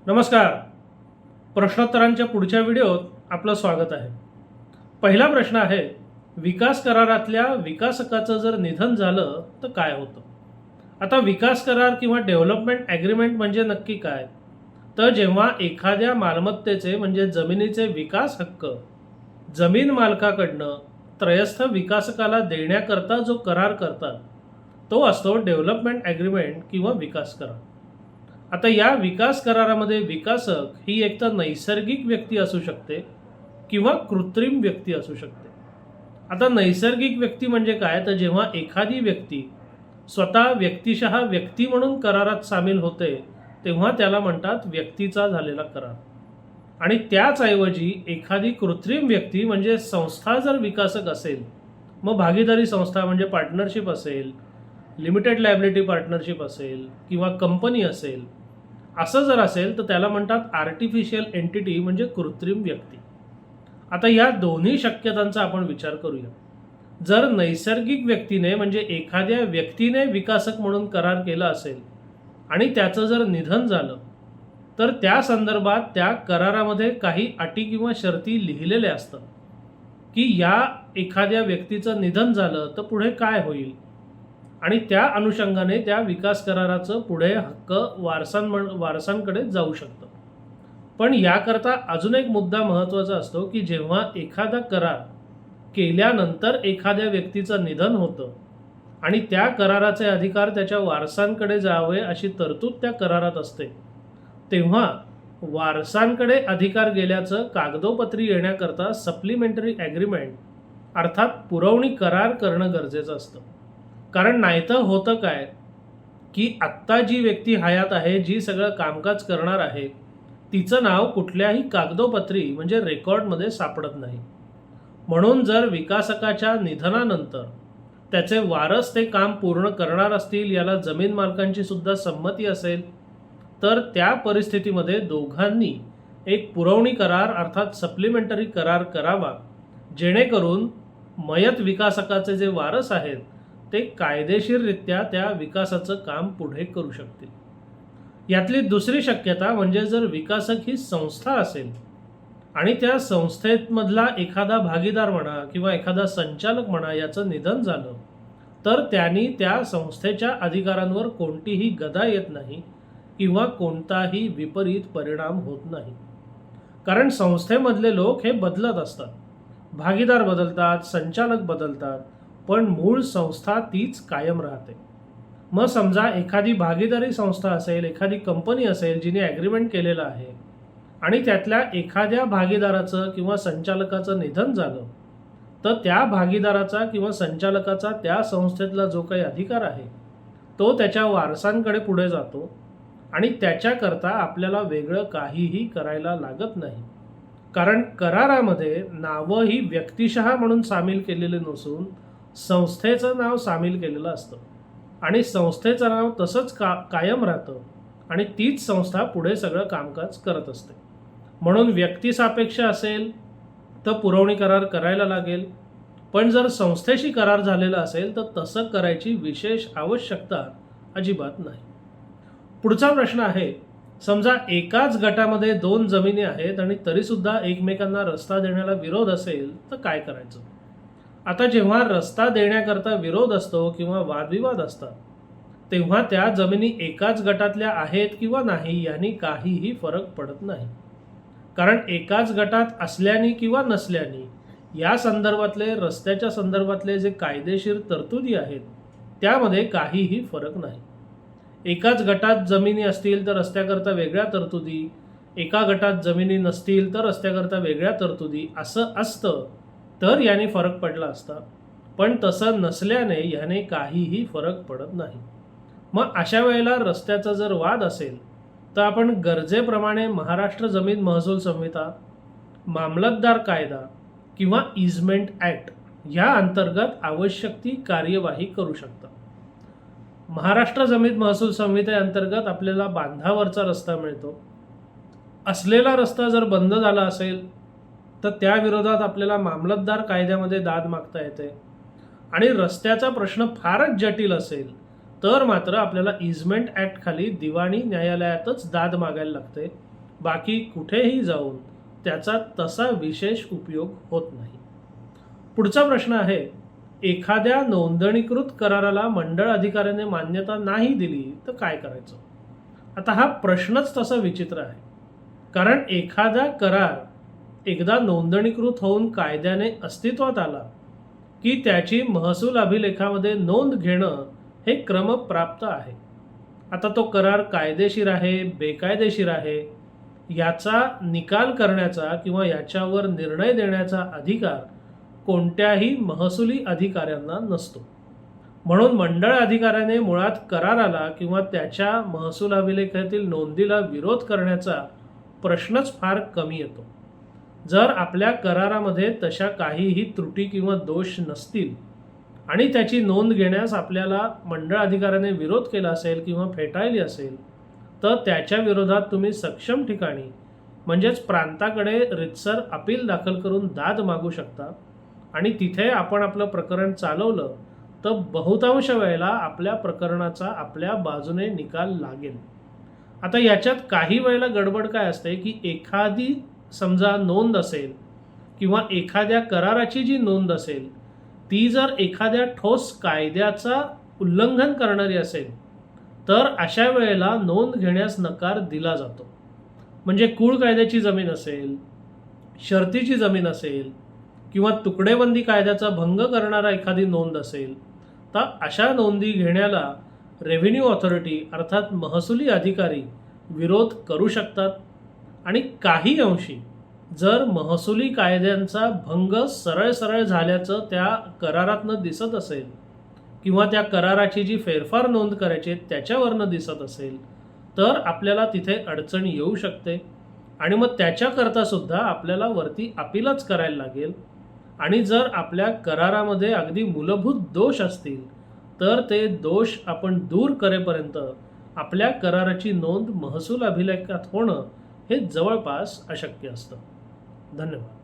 नमस्कार. प्रश्नोत्तरांच्या पुढच्या व्हिडिओत आपलं स्वागत आहे. पहिला प्रश्न आहे, विकास करारातल्या विकासकाचं जर निधन झालं तर काय होतं? आता विकास करार किंवा डेव्हलपमेंट ॲग्रीमेंट म्हणजे नक्की काय? तर जेव्हा एखाद्या मालमत्तेचे म्हणजे जमिनीचे विकास हक्क जमीन मालकाकडनं त्रयस्थ विकासकाला देण्याकरता जो करार करतात तो असतो डेव्हलपमेंट ॲग्रीमेंट किंवा विकास करार. आता या विकास करारामध्ये विकासक ही एक तर नैसर्गिक व्यक्ती असू शकते किंवा कृत्रिम व्यक्ती असू शकते. आता नैसर्गिक व्यक्ती म्हणजे काय, तर जेव्हा एखादी व्यक्ती स्वतः व्यक्तिशः व्यक्ती म्हणून करारात सामील होते तेव्हा त्याला म्हणतात व्यक्तीचा झालेला करार. आणि त्याचऐवजी एखादी कृत्रिम व्यक्ती म्हणजे संस्था जर विकासक असेल, मग भागीदारी संस्था म्हणजे पार्टनरशिप असेल, लिमिटेड लायबिलिटी पार्टनरशिप असेल किंवा कंपनी असेल, असं जर असेल तर त्याला म्हणतात आर्टिफिशियल एंटिटी म्हणजे कृत्रिम व्यक्ती. आता या दोन्ही शक्यतांचा आपण विचार करूया. जर नैसर्गिक व्यक्तीने म्हणजे एखाद्या व्यक्तीने विकासक म्हणून करार केला असेल आणि त्याचं जर निधन झालं तर त्या संदर्भात त्या करारामध्ये काही अटी किंवा शर्ती लिहिलेल्या असतात की या एखाद्या व्यक्तीचं निधन झालं तर पुढे काय होईल आणि त्या अनुषंगाने त्या विकास कराराचं पुढे हक्क वारसांकडे जाऊ शकतं. पण याकरता अजून एक मुद्दा महत्त्वाचा असतो की जेव्हा एखादा करार केल्यानंतर एखाद्या व्यक्तीचं निधन होतं आणि त्या कराराचे अधिकार त्याच्या वारसांकडे जावे अशी तरतूद त्या करारात असते, तेव्हा वारसांकडे अधिकार गेल्याचं कागदोपत्री येण्याकरता सप्लिमेंटरी ॲग्रीमेंट अर्थात पुरवणी करार करणं गरजेचं असतं. कारण नाहीतर होतं काय की आत्ता जी व्यक्ती हयात आहे, जी सगळं कामकाज करणार आहे, तिचं नाव कुठल्याही कागदोपत्री म्हणजे रेकॉर्डमध्ये सापडत नाही. म्हणून जर विकासकाच्या निधनानंतर त्याचे वारस ते काम पूर्ण करणार असतील, याला जमीन मालकांची सुद्धा संमती असेल, तर त्या परिस्थितीमध्ये दोघांनी एक पुरवणी करार अर्थात सप्लिमेंटरी करार करावा, जेणेकरून मयत विकासकाचे जे वारस आहेत ते कायदेशीररित्या त्या विकासाचं काम पुढे करू शकतील. यातली दुसरी शक्यता म्हणजे जर विकासक ही संस्था असेल आणि त्या संस्थेमधला एखादा भागीदार म्हणा किंवा एखादा संचालक म्हणा याचं निधन झालं तर त्यांनी त्या संस्थेच्या अधिकारांवर कोणतीही गदा येत नाही किंवा कोणताही विपरीत परिणाम होत नाही. कारण संस्थेमधले लोक हे बदलत असतात, भागीदार बदलतात, संचालक बदलतात, पण मूळ संस्था तीच कायम राहते. मग समजा एखादी भागीदारी संस्था असेल, एखादी कंपनी असेल जिने ॲग्रीमेंट केलेलं आहे आणि त्यातल्या एखाद्या भागीदाराचं किंवा संचालकाचं निधन झालं तर त्या भागीदाराचा किंवा संचालकाचा त्या संस्थेतला जो काही अधिकार आहे तो त्याच्या वारसांकडे पुढे जातो आणि त्याच्याकरता आपल्याला वेगळं काहीही करायला लागत नाही. कारण करारामध्ये नावं ही व्यक्तिशः म्हणून सामील केलेले नसून संस्थेचं नाव सामील केलेलं असतं आणि संस्थेचं नाव तसंच कायम राहतं आणि तीच संस्था पुढे सगळं कामकाज करत असते. म्हणून व्यक्तिसापेक्ष असेल तर पुरवणी करार करायला लागेल, पण जर संस्थेशी करार झालेला असेल तर तसं करायची विशेष आवश्यकता अजिबात नाही. पुढचा प्रश्न आहे, समजा एकाच गटामध्ये 2 जमिनी आहेत आणि तरीसुद्धा एकमेकांना रस्ता देण्याला विरोध असेल तर काय करायचं? आता जेव्हा रस्ता देण्याकरता विरोध असतो किंवा वादविवाद असतात तेव्हा त्या जमिनी एकाच गटातल्या आहेत किंवा नाही यांनी काहीही फरक पडत नाही. कारण एकाच गटात असल्याने किंवा नसल्याने या संदर्भातले रस्त्याच्या संदर्भातले जे कायदेशीर तरतुदी आहेत त्यामध्ये काहीही फरक नाही. एकाच गटात जमिनी असतील तर रस्त्याकरता वेगळ्या तरतुदी, एका गटात जमिनी नसतील तर रस्त्याकरता वेगळ्या तरतुदी, असं असतं तर याने फरक पडला असता. पण तसं नसल्याने याने काहीही फरक पडत नाही. मग अशा वेळेला रस्त्याचा जर वाद असेल तर आपण गरजेप्रमाणे महाराष्ट्र जमीन महसूल संहिता, मामलतदार कायदा किंवा इजमेंट ॲक्ट या अंतर्गत आवश्यक ती कार्यवाही करू शकता. महाराष्ट्र जमीन महसूल संहितेअंतर्गत आपल्याला बांधावरचा रस्ता मिळतो. असलेला रस्ता जर बंद झाला असेल तर त्या विरोधात आपल्याला मामलतदार कायद्यामध्ये दाद मागता येते आणि रस्त्याचा प्रश्न फारच जटिल असेल तर मात्र आपल्याला इजमेंट ॲक्ट खाली दिवाणी न्यायालयातच दाद मागायला लागते बाकी कुठेही जाऊन त्याचा तसा विशेष उपयोग होत नाही. पुढचा प्रश्न आहे, एखाद्या नोंदणीकृत कराराला मंडळ अधिकाऱ्याने मान्यता नाही दिली तर काय करायचं? आता हा प्रश्नच तसा विचित्र आहे. कारण एखादा करार एकदा नोंदणीकृत होऊन कायद्याने अस्तित्वात आला की त्याची महसूल अभिलेखामध्ये नोंद घेणं हे क्रमप्राप्त आहे. आता तो करार कायदेशीर आहे, बेकायदेशीर आहे याचा निकाल करण्याचा किंवा याच्यावर निर्णय देण्याचा अधिकार कोणत्याही महसुली अधिकाऱ्यांना नसतो. म्हणून मंडळ अधिकाऱ्याने मुळात कराराला किंवा त्याच्या महसूल अभिलेखातील नोंदीला विरोध करण्याचा प्रश्नच फार कमी येतो. जर आपल्या करारामध्ये तशा काहीही त्रुटी किंवा दोष नसतील आणि त्याची नोंद घेण्यास आपल्याला मंडळ अधिकाऱ्याने विरोध केला असेल किंवा फेटाळली असेल तर त्याच्या विरोधात तुम्ही सक्षम ठिकाणी म्हणजेच प्रांताकडे रितसर अपील दाखल करून दाद मागू शकता आणि तिथे आपण आपलं प्रकरण चालवलं तर बहुतांश वेळेला आपल्या प्रकरणाचा आपल्या बाजूने निकाल लागेल. आता याच्यात काही वेळेला गडबड काय असते की एखादी समजा नोंद असेल किंवा एखाद्या कराराची जी नोंद असेल ती जर एखाद्या ठोस कायद्याचा उल्लंघन करणारी असेल तर अशा वेळेला नोंद घेण्यास नकार दिला जातो. म्हणजे कुळ कायद्याची जमीन असेल, शर्तीची जमीन असेल किंवा तुकडेबंदी कायद्याचा भंग करणारा एखादी नोंद असेल तर अशा नोंदी घेण्याला रेव्हेन्यू ऑथॉरिटी अर्थात महसुली अधिकारी विरोध करू शकतात. आणि काही अंशी जर महसुली कायद्यांचा भंग सरळ झाल्याचं त्या करारातनं दिसत असेल किंवा त्या कराराची जी फेरफार नोंद करायची त्याच्यावरनं दिसत असेल तर आपल्याला तिथे अडचण येऊ शकते आणि मग त्याच्याकरता सुद्धा आपल्याला वरती अपीलच करायला लागेल. आणि जर आपल्या करारामध्ये अगदी मूलभूत दोष असतील तर ते दोष आपण दूर करेपर्यंत आपल्या कराराची नोंद महसूल अभिलेखात होणं हे जवळपास अशक्य असतं. धन्यवाद.